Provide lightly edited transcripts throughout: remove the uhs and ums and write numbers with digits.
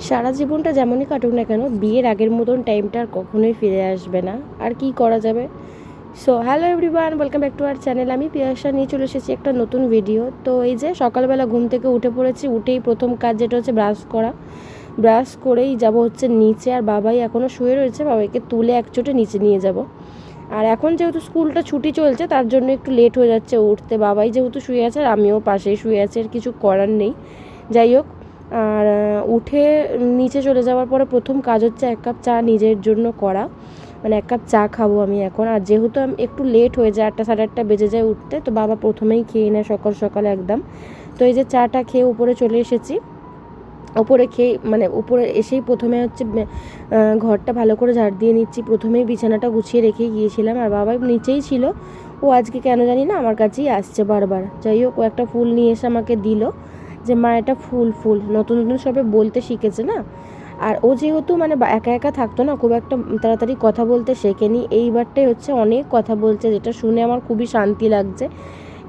সারা জীবনটা যেমনই কাটুক না কেন, বিয়ের আগের মতন টাইমটা আর কখনোই ফিরে আসবে না। আর কি করা যাবে। So hello everyone, welcome back to our channel. আমি পিয়াসা নিয়ে চলে এসেছি একটা নতুন ভিডিও। তো এই যে সকালবেলা ঘুম থেকে উঠে পড়েছি। উঠেই প্রথম কাজ যেটা হচ্ছে ব্রাশ করা। ব্রাশ করেই যাব হচ্ছে নিচে, আর বাবাই এখনও শুয়ে রয়েছে। বাবাইকে তুলে একচোটে নিচে নিয়ে যাব। আর এখন যেহেতু স্কুলটা ছুটি চলছে, তার জন্য একটু লেট হয়ে যাচ্ছে উঠতে। বাবাই যেহেতু শুয়ে আছে আর আমিও পাশেই শুয়ে আছি, আর কিছু করার নেই। যাই হোক, আর উঠে নিচে চলে যাওয়ার পরে প্রথম কাজ হচ্ছে এক কাপ চা নিজের জন্য করা। মানে এক কাপ চা খাবো আমি এখন। আর যেহেতু আমি একটু লেট হয়ে যায়, 8টা সাড়ে 8টা বেজে যায় উঠতে, তো বাবা প্রথমেই খেয়ে নেয় সকাল সকাল একদম। তো এই যে চাটা খেয়ে উপরে চলে এসেছি। উপরে খেয়ে মানে উপরে এসেই প্রথমে হচ্ছে ঘরটা ভালো করে ঝাড় দিয়ে নিচ্ছি। প্রথমেই বিছানাটা গুছিয়ে রেখেই গিয়েছিলাম, আর বাবা নিচেই ছিল। ও আজকে কেন জানি না আমার কাছেই আসছে বারবার। যাই হোক, ও একটা ফুল নিয়ে এসে আমাকে দিল, যে মা এটা ফুল ফুল নতুন নতুন সবে বলতে শিখেছে না। আর ও যেহেতু মানে একা একা থাকতো না, খুব একটা তাড়াতাড়ি কথা বলতে শেখেনি। এইবারটাই হচ্ছে অনেক কথা বলছে, যেটা শুনে আমার খুবই শান্তি লাগছে।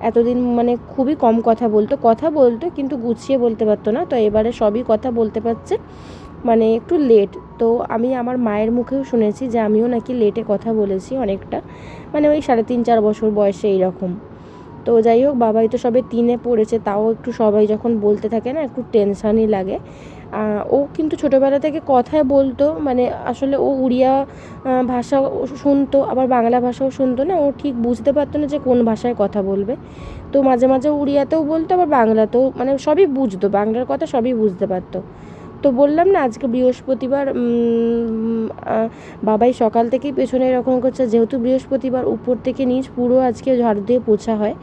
এতদিন মানে খুবই কম কথা বলতো কিন্তু গুছিয়ে বলতে পারতো না। তো এবারে সবই কথা বলতে পারছে, মানে একটু লেট। তো আমি আমার মায়ের মুখেও শুনেছি যে আমিও নাকি লেটে কথা বলেছি অনেকটা, মানে ওই 3.5-4 বছর বয়সে এইরকম। তো যাই হোক, বাবাই তো সবে 3-এ পড়েছে, তাও একটু সবাই যখন বলতে থাকে না, একটু টেনশানই লাগে। ও কিন্তু ছোটোবেলা থেকে কথায় বলতো, মানে আসলে ও উড়িয়া ভাষা শুনতো, আবার বাংলা ভাষাও শুনতো না। ও ঠিক বুঝতে পারতো না যে কোন ভাষায় কথা বলবে। তো মাঝে মাঝে উড়িয়াতেও বলতো, আবার বাংলাতেও, মানে সবই বুঝতো, বাংলার কথা সবই বুঝতে পারতো। তো বললাম না আজকে বৃহস্পতিবার, বাবাই সকাল থেকেই পেছনে এরকম করছে। যেহেতু বৃহস্পতিবার, উপর থেকে নিচ পুরো আজকে ঝাড়ু দিয়ে পোছা হয়।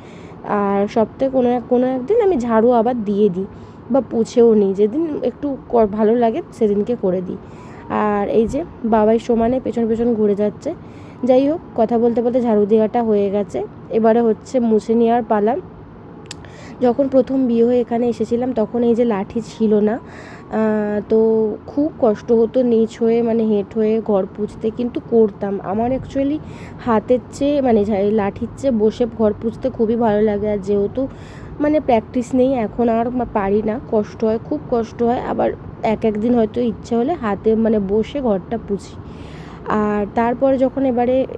আর সপ্তাহে কোনো একদিন আমি ঝাড়ু আবার দিয়ে দিই, বা পুছেও নিই, যেদিন একটু ভালো লাগে সেদিনকে করে দিই। আর এই যে বাবাই সমানে পেছন পেছন ঘুরে যাচ্ছে। যাই হোক, কথা বলতে বলতে ঝাড়ু দেওয়াটা হয়ে গেছে। এবারে হচ্ছে মুছে নেওয়ার পালা। যখন প্রথম বিয়ে হয়ে এখানে এসেছিলাম, তখন এই যে লাঠি ছিল না। তো খুব কষ্ট হতো নিচ হয়ে, মানে হেঁট হয়ে ঘর পুছতে, কিন্তু করতাম। আমার অ্যাকচুয়ালি হাতের চেয়ে মানে লাঠির চেয়ে বসে ঘর পুছতে খুবই ভালো লাগে। আর যেহেতু মানে প্র্যাকটিস নেই এখন, আর পারি না, কষ্ট হয়, খুব কষ্ট হয়। আবার একদিন হয়তো ইচ্ছে হলে হাতে মানে বসে ঘরটা পুছি। আর তারপরে যখন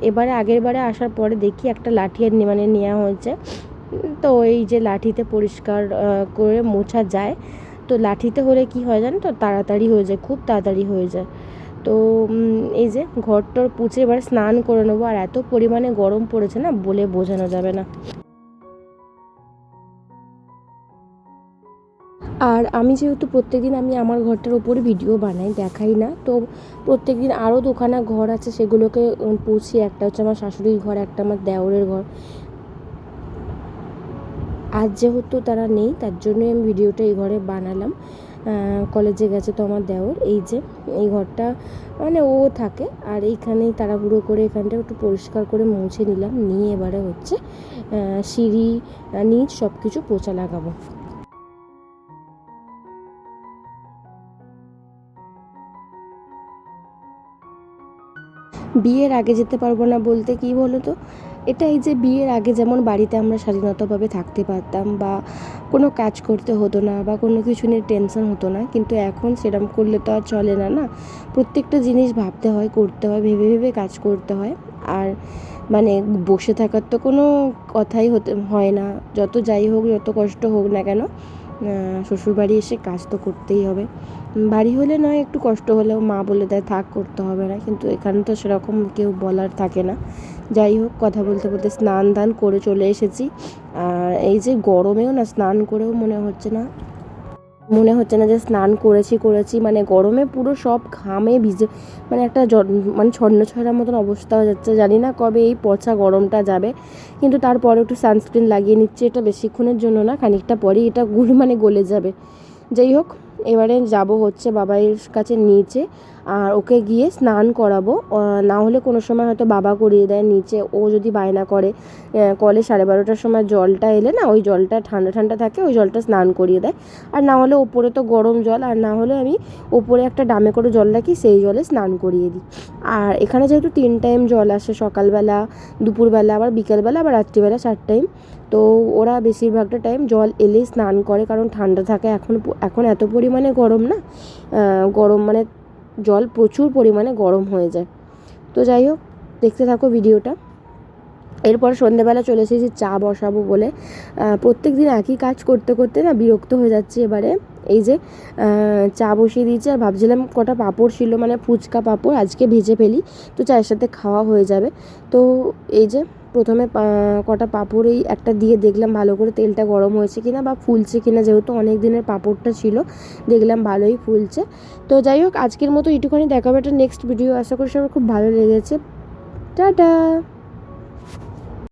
এবারে আগের বারে আসার পরে দেখি একটা লাঠি আর মানে নেওয়া হয়েছে। তো এই যে লাঠিতে পরিষ্কার করে মোছা যায়। তো লাঠিতে হলে কি হয় জানো তো, তাড়াতাড়ি হয়ে যায়, খুব তাড়াতাড়ি হয়ে যায়। তো এই যে ঘরটার পুছে এবার স্নান করে নেবো। আর এত পরিমাণে গরম পড়েছে না, বলে বোঝানো যাবে না। আর আমি যেহেতু প্রত্যেকদিন আমি আমার ঘরটার ওপরে ভিডিও বানাই, দেখাই না, তো প্রত্যেকদিন আরও দুখানা ঘর আছে, সেগুলোকে পুছি। একটা হচ্ছে আমার শাশুড়ির ঘর, একটা আমার দেওরের ঘর। আজ যেহেতু তারা নেই, তার জন্যই আমি ভিডিওটা এই ঘরে বানালাম। কলেজে গেছে তো আমার দেওর। এই যে এই ঘরটা মানে ও থাকে, আর এইখানেই তাড়াহুড়ো করে এখানটা একটু পরিষ্কার করে মুছে নিলাম। নিয়ে এবারে হচ্ছে সিঁড়ি নিচ সব কিছু পোছা লাগাবো। বিয়ের আগে যেতে পারবো না বলতে কি বলো তো, এটা এই যে বিয়ের আগে যেমন বাড়িতে আমরা স্বাধীনতাভাবে থাকতে পারতাম, বা কোনো কাজ করতে হতো না, বা কোনো কিছু নিয়ে টেনশন হতো না, কিন্তু এখন সেরকম করলে তো আর চলে না না। প্রত্যেকটা জিনিস ভাবতে হয়, করতে হয়, ভেবে ভেবে কাজ করতে হয়। আর মানে বসে থাকার তো কোনো কথাই হয় না। যত যাই হোক, যত কষ্ট হোক না কেন, শ্বশুরবাড়ি এসে কাজ তো করতেই হবে। বাড়ি হলে নয় একটু কষ্ট হলেও মা বলে দেয় থাক, করতে হবে না, কিন্তু এখানে তো সেরকম কেউ বলার থাকে না। যাই হোক, কথা বলতে বলতে স্নান দান করে চলে এসেছি। আর এই যে গরমেও না, স্নান করেও মনে হচ্ছে না যে স্নান করেছি, মানে গরমে পুরো সব ঘামে ভিজে, মানে একটা মানে ছন্ন ছড়ার মতন অবস্থা হয়ে যাচ্ছে। জানি না কবে এই পচা গরমটা যাবে, কিন্তু তারপরে একটু সানস্ক্রিন লাগিয়ে নিচ্ছি। এটা বেশিক্ষণের জন্য না, খানিকটা পরেই এটা গলে যাবে। যাই হোক, এবারে যাব হচ্ছে বাবাইয়ের কাছে নিচে। আর ওকে গিয়ে স্নান করাবো। না হলে কোনো সময় হয়তো বাবা করিয়ে দেয় নিচে, ও যদি বায়না করে কলে 12:30টার সময় জলটা এলে না, ওই জলটা ঠান্ডা ঠান্ডা থাকে, ওই জলটা স্নান করিয়ে দেয়। আর না হলে ওপরে তো গরম জল, আর না হলে আমি ওপরে একটা ডামে করে জল রাখি, সেই জলে স্নান করিয়ে দিই। আর এখানে যেহেতু 3 টাইম জল আসে, সকালবেলা, দুপুরবেলা, আবার বিকেলবেলা, আবার রাত্রিবেলা 4 টাইম, তো ওরা বেশিরভাগটা টাইম জল এলেই স্নান করে, কারণ ঠান্ডা থাকে। এখন এত পরিমাণে গরম না, গরম মানে জল প্রচুর পরিমাণে গরম হয়ে যায়। তো যাই হোক, দেখতে থাকো ভিডিওটা। এরপর সন্ধ্যেবেলা চলে এসেছি চা বসাবো বলে। প্রত্যেক দিন একই কাজ করতে করতে না বিরক্ত হয়ে যাচ্ছি এবারে। এই যে চা বসিয়ে দিয়েছি, আর ভাবছিলাম কটা পাঁপড় ছিল, মানে ফুচকা পাঁপড়, আজকে ভেজে ফেলি, তো চায়ের সাথে খাওয়া হয়ে যাবে। তো এই যে প্রথমে কটা পাঁপড় এই একটা দিয়ে দেখলাম ভালো করে তেলটা গরম হয়েছে কিনা বা ফুলছে কিনা, যেহেতু অনেক দিনের পাঁপড়টা ছিল, দেখলাম ভালোই ফুলছে। তো যাই হোক, আজকের মতো একটুখানি দেখাবে একটা নেক্সট ভিডিও। আশা করি সবার খুব ভালো লেগেছে। টাটা।